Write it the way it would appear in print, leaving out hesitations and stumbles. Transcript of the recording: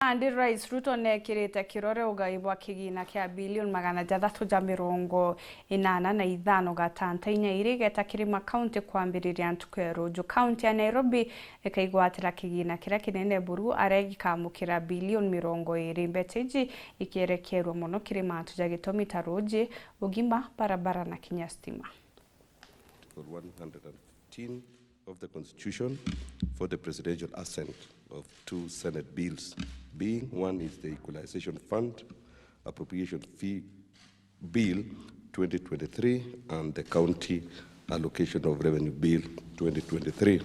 Andi Rais Ruto nekirite Kirore ugaibwa kigina kia bilioni 685 gatantainya irigeta kirima kaunti kwambiriria ntukeruju kaunti ya Nairobi ikaigwatira kigina kira kinene BURU aregi kamukira bilioni 20 mbeteji ikerekerwa muno kirima tuja gitomi taruji ugima barabara na kinyastima. 115 of the Constitution for the presidential assent of two Senate bills, being one is the Equalization Fund Appropriation Fee Bill 2023 and the County Allocation of Revenue Bill 2023.